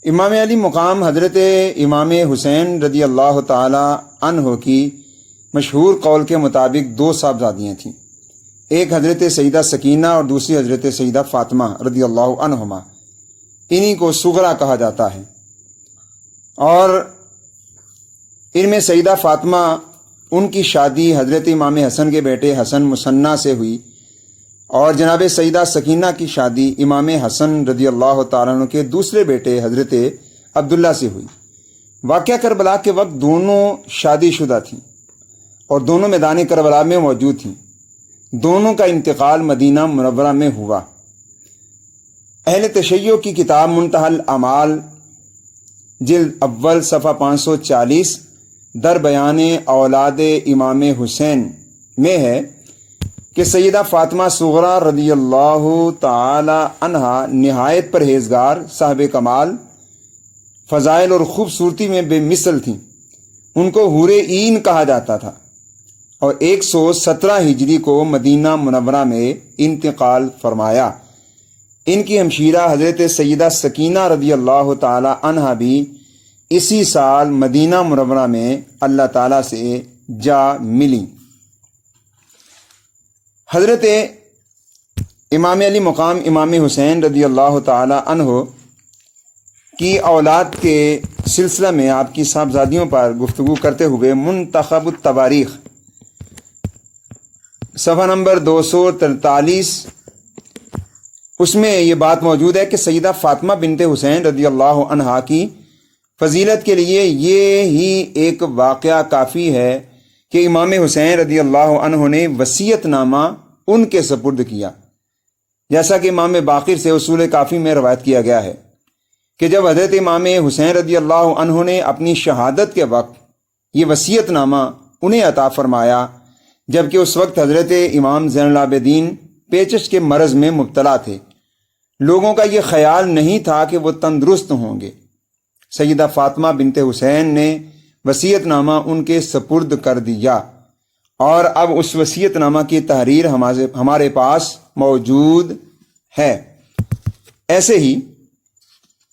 امام علی مقام حضرت امام حسین رضی اللہ تعالی عنہ کی مشہور قول کے مطابق دو صاحبزادیاں تھیں، ایک حضرت سیدہ سکینہ اور دوسری حضرت سیدہ فاطمہ رضی اللہ عنہما۔ انہی کو صغرا کہا جاتا ہے، اور ان میں سیدہ فاطمہ ان کی شادی حضرت امام حسن کے بیٹے حسن مثنیٰ سے ہوئی، اور جناب سیدہ سکینہ کی شادی امام حسن رضی اللہ تعالیٰ عنہ کے دوسرے بیٹے حضرت عبداللہ سے ہوئی۔ واقعہ کربلا کے وقت دونوں شادی شدہ تھیں اور دونوں میدان کربلا میں موجود تھیں۔ دونوں کا انتقال مدینہ منورہ میں ہوا۔ اہل تشیع کی کتاب منتہی الاعمال جلد اول صفحہ 540 در بیان اولاد امام حسین میں ہے کہ سیدہ فاطمہ صغرا رضی اللہ تعالی عنہا نہایت پرہیزگار، صاحب کمال، فضائل اور خوبصورتی میں بے مثل تھیں۔ ان کو حور عین کہا جاتا تھا، اور 117 ہجری کو مدینہ منورہ میں انتقال فرمایا۔ ان کی ہمشیرہ حضرت سیدہ سکینہ رضی اللہ تعالی عنہا بھی اسی سال مدینہ منورہ میں اللہ تعالیٰ سے جا ملی۔ حضرت امام علی مقام امام حسین رضی اللہ تعالی عنہ کی اولاد کے سلسلہ میں آپ کی صاحبزادیوں پر گفتگو کرتے ہوئے منتخب التواریخ صفحہ نمبر 243 اس میں یہ بات موجود ہے کہ سیدہ فاطمہ بنت حسین رضی اللہ عنہا کی فضیلت کے لیے یہ ہی ایک واقعہ کافی ہے کہ امام حسین رضی اللہ عنہ نے وصیت نامہ ان کے سپرد کیا، جیسا کہ امام باقر سے اصول کافی میں روایت کیا گیا ہے کہ جب حضرت امام حسین رضی اللہ عنہ نے اپنی شہادت کے وقت یہ وصیت نامہ انہیں عطا فرمایا، جبکہ اس وقت حضرت امام زین العابدین پیچش کے مرض میں مبتلا تھے، لوگوں کا یہ خیال نہیں تھا کہ وہ تندرست ہوں گے۔ سیدہ فاطمہ بنت حسین نے وصیت نامہ ان کے سپرد کر دیا، اور اب اس وصیت نامہ کی تحریر ہمارے پاس موجود ہے۔ ایسے ہی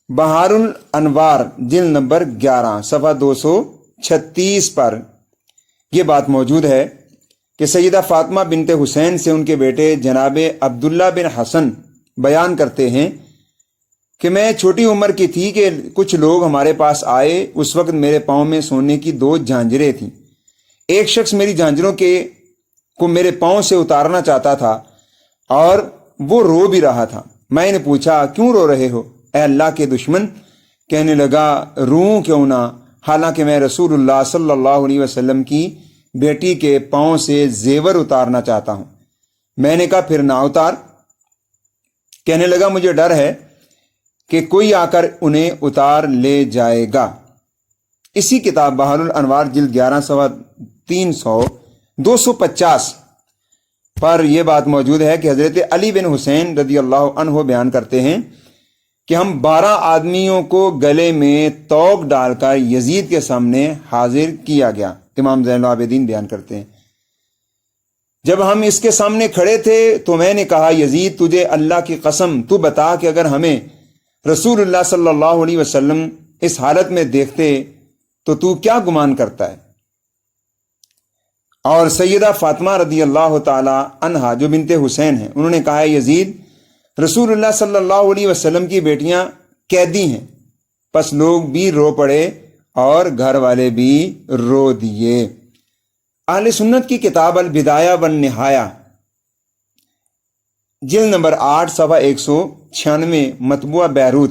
بہار الانوار جلد نمبر 11 صفحہ 236 پر یہ بات موجود ہے کہ سیدہ فاطمہ بنت حسین سے ان کے بیٹے جناب عبداللہ بن حسن بیان کرتے ہیں کہ میں چھوٹی عمر کی تھی کہ کچھ لوگ ہمارے پاس آئے۔ اس وقت میرے پاؤں میں سونے کی 2 جھانجریں تھیں۔ ایک شخص میری جھانجروں کو میرے پاؤں سے اتارنا چاہتا تھا اور وہ رو بھی رہا تھا۔ میں نے پوچھا کیوں رو رہے ہو اے اللہ کے دشمن؟ کہنے لگا روں کیوں نہ، حالانکہ میں رسول اللہ صلی اللہ علیہ وسلم کی بیٹی کے پاؤں سے زیور اتارنا چاہتا ہوں۔ میں نے کہا پھر نہ اتار۔ کہنے لگا مجھے ڈر ہے کہ کوئی آ کر انہیں اتار لے جائے گا۔ اسی کتاب بہار الانوار جلد 11 صفحہ 250 پر یہ بات موجود ہے کہ حضرت علی بن حسین رضی اللہ عنہ بیان کرتے ہیں کہ ہم 12 آدمیوں کو گلے میں توق ڈال کر یزید کے سامنے حاضر کیا گیا۔ امام زین العابدین بیان کرتے ہیں جب ہم اس کے سامنے کھڑے تھے تو میں نے کہا یزید تجھے اللہ کی قسم تو بتا کہ اگر ہمیں رسول اللہ صلی اللہ علیہ وسلم اس حالت میں دیکھتے تو کیا گمان کرتا ہے؟ اور سیدہ فاطمہ رضی اللہ تعالی عنہا جو بنت حسین ہیں، انہوں نے کہا یزید رسول اللہ صلی اللہ علیہ وسلم کی بیٹیاں قیدی ہیں۔ پس لوگ بھی رو پڑے اور گھر والے بھی رو دیے۔ اہل سنت کی کتاب البدایہ والنہایہ جلد نمبر 8 صفحہ 196 مطبوعہ بیروت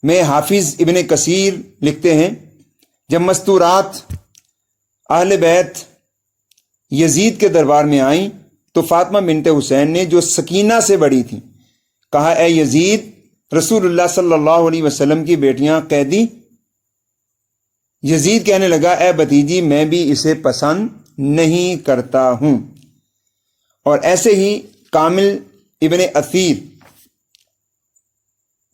میں حافظ ابن کثیر لکھتے ہیں جب مستورات اہل بیت یزید کے دربار میں آئیں تو فاطمہ بنت حسین نے جو سکینہ سے بڑی تھی کہا اے یزید رسول اللہ صلی اللہ علیہ وسلم کی بیٹیاں قیدی؟ یزید کہنے لگا اے بھتیجی میں بھی اسے پسند نہیں کرتا ہوں۔ اور ایسے ہی کامل ابن اثیر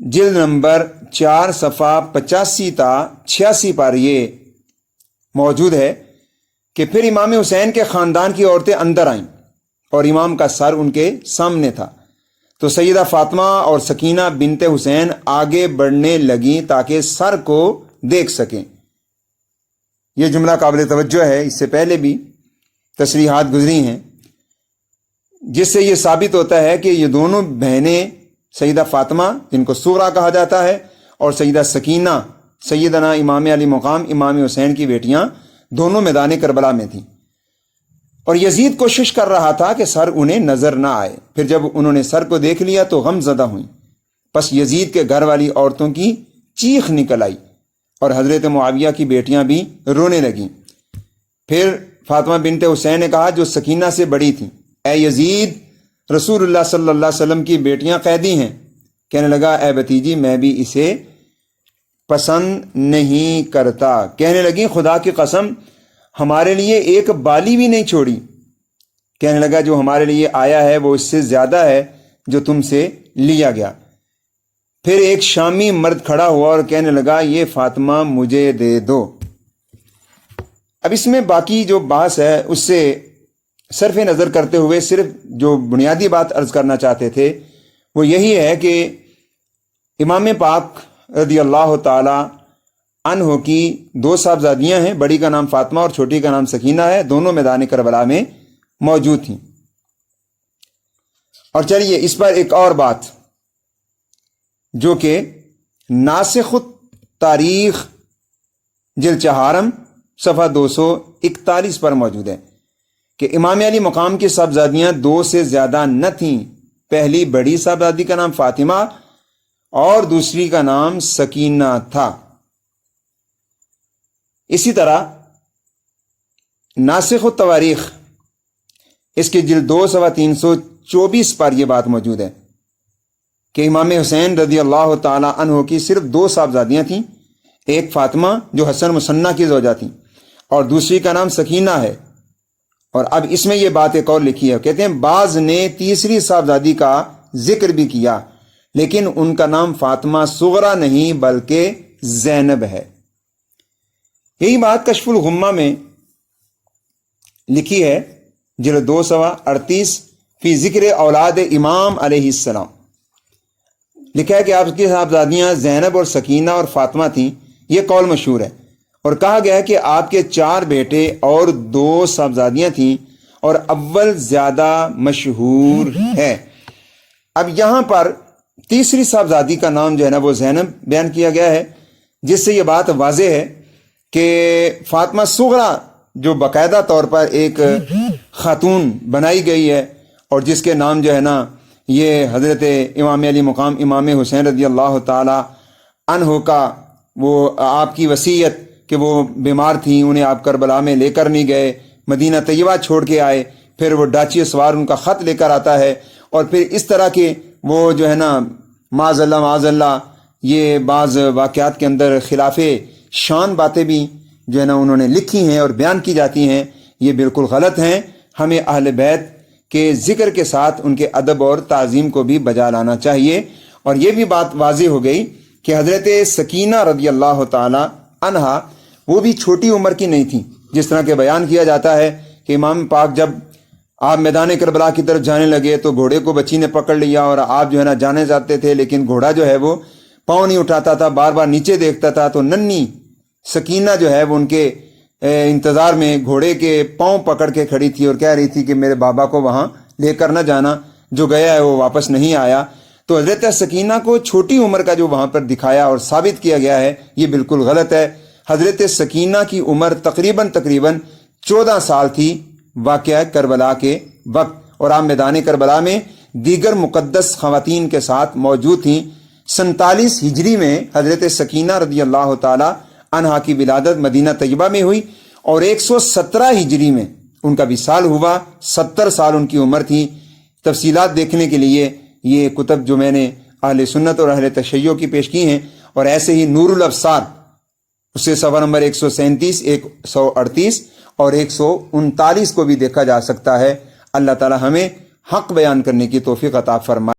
جلد نمبر 4 صفحہ 85 تا 86 پر یہ موجود ہے کہ پھر امام حسین کے خاندان کی عورتیں اندر آئیں اور امام کا سر ان کے سامنے تھا۔ تو سیدہ فاطمہ اور سکینہ بنت حسین آگے بڑھنے لگیں تاکہ سر کو دیکھ سکیں۔ یہ جملہ قابل توجہ ہے، اس سے پہلے بھی تصریحات گزری ہیں، جس سے یہ ثابت ہوتا ہے کہ یہ دونوں بہنیں سیدہ فاطمہ جن کو صغریٰ کہا جاتا ہے اور سیدہ سکینہ سیدنا امام علی مقام امام حسین کی بیٹیاں دونوں میدان کربلا میں تھیں، اور یزید کوشش کر رہا تھا کہ سر انہیں نظر نہ آئے۔ پھر جب انہوں نے سر کو دیکھ لیا تو غم زدہ ہوئیں، پس یزید کے گھر والی عورتوں کی چیخ نکل آئی اور حضرت معاویہ کی بیٹیاں بھی رونے لگیں۔ پھر فاطمہ بنت حسین نے کہا جو سکینہ سے بڑی تھیں، اے یزید، رسول اللہ صلی اللہ علیہ وسلم کی بیٹیاں قیدی ہیں۔ کہنے لگا اے بھتیجی میں بھی اسے پسند نہیں کرتا۔ کہنے لگی خدا کی قسم ہمارے لیے ایک بالی بھی نہیں چھوڑی۔ کہنے لگا جو ہمارے لیے آیا ہے وہ اس سے زیادہ ہے جو تم سے لیا گیا۔ پھر ایک شامی مرد کھڑا ہوا اور کہنے لگا یہ فاطمہ مجھے دے دو۔ اب اس میں باقی جو بحث ہے اس سے صرف نظر کرتے ہوئے صرف جو بنیادی بات عرض کرنا چاہتے تھے وہ یہی ہے کہ امام پاک رضی اللہ تعالی عنہ کی دو صاحبزادیاں ہیں، بڑی کا نام فاطمہ اور چھوٹی کا نام سکینہ ہے، دونوں میدان کربلا میں موجود تھیں۔ اور چلیے اس پر ایک اور بات جو کہ ناسخ التاریخ جلد چہارم صفحہ 241 پر موجود ہے کہ امام علی مقام کی صاحبزادیاں دو سے زیادہ نہ تھیں، پہلی بڑی صاحبزادی کا نام فاطمہ اور دوسری کا نام سکینہ تھا۔ اسی طرح ناسخ التواریخ اس کی جلد 2 صفحہ 324 پر یہ بات موجود ہے کہ امام حسین رضی اللہ تعالی عنہ کی صرف دو صاحبزادیاں تھیں، ایک فاطمہ جو حسن مثنیٰ کی زوجہ تھیں اور دوسری کا نام سکینہ ہے۔ اور اب اس میں یہ بات ایک اور لکھی ہے، کہتے ہیں بعض نے تیسری صاحبزادی کا ذکر بھی کیا لیکن ان کا نام فاطمہ صغریٰ نہیں بلکہ زینب ہے۔ یہی بات کشف الغمہ میں لکھی ہے، جلد 2 صفحہ 38 فی ذکر اولاد امام علیہ السلام، لکھا ہے کہ آپ کی صاحبزادیاں زینب اور سکینہ اور فاطمہ تھیں۔ یہ قول مشہور ہے، اور کہا گیا ہے کہ آپ کے 4 بیٹے اور 2 صاحبزادیاں تھیں اور اول زیادہ مشہور ہے۔ اب یہاں پر تیسری صاحبزادی کا نام جو ہے نا وہ زینب بیان کیا گیا ہے، جس سے یہ بات واضح ہے کہ فاطمہ صغریٰ جو باقاعدہ طور پر ایک خاتون بنائی گئی ہے اور جس کے نام جو ہے نا یہ حضرت امام علی مقام امام حسین رضی اللہ تعالی عنہ کا وہ آپ کی وصیت کہ وہ بیمار تھیں، انہیں آپ کربلا میں لے کر نہیں گئے، مدینہ طیبہ چھوڑ کے آئے، پھر وہ ڈاچیے سوار ان کا خط لے کر آتا ہے، اور پھر اس طرح کے وہ جو ہے نا معاذ اللہ یہ بعض واقعات کے اندر خلاف شان باتیں بھی جو ہے نا انہوں نے لکھی ہیں اور بیان کی جاتی ہیں، یہ بالکل غلط ہیں۔ ہمیں اہل بیت کے ذکر کے ساتھ ان کے ادب اور تعظیم کو بھی بجا لانا چاہیے۔ اور یہ بھی بات واضح ہو گئی کہ حضرت سکینہ رضی اللہ تعالی عنہا وہ بھی چھوٹی عمر کی نہیں تھی، جس طرح کے بیان کیا جاتا ہے کہ امام پاک جب آپ میدان کربلا کی طرف جانے لگے تو گھوڑے کو بچی نے پکڑ لیا اور آپ جو ہے نا جانے جاتے تھے، لیکن گھوڑا جو ہے وہ پاؤں نہیں اٹھاتا تھا، بار بار نیچے دیکھتا تھا، تو ننھی سکینہ جو ہے وہ ان کے انتظار میں گھوڑے کے پاؤں پکڑ کے کھڑی تھی اور کہہ رہی تھی کہ میرے بابا کو وہاں لے کر نہ جانا، جو گیا ہے وہ واپس نہیں آیا۔ تو حضرت سکینہ کو چھوٹی عمر کا جو وہاں پر دکھایا اور ثابت کیا گیا ہے یہ بالکل غلط ہے۔ حضرت سکینہ کی عمر تقریباً 14 سال تھی واقعہ کربلا کے وقت، اور آپ میدان کربلا میں دیگر مقدس خواتین کے ساتھ موجود تھیں۔ 47 ہجری میں حضرت سکینہ رضی اللہ تعالی عنہا کی ولادت مدینہ طیبہ میں ہوئی، اور 117 ہجری میں ان کا وصال ہوا، 70 سال ان کی عمر تھی۔ تفصیلات دیکھنے کے لیے یہ کتب جو میں نے اہل سنت اور اہل تشیع کی پیش کی ہیں، اور ایسے ہی نور الابصار اسے صفحہ نمبر 137، 138 اور 139 کو بھی دیکھا جا سکتا ہے۔ اللہ تعالی ہمیں حق بیان کرنے کی توفیق عطا فرمائے۔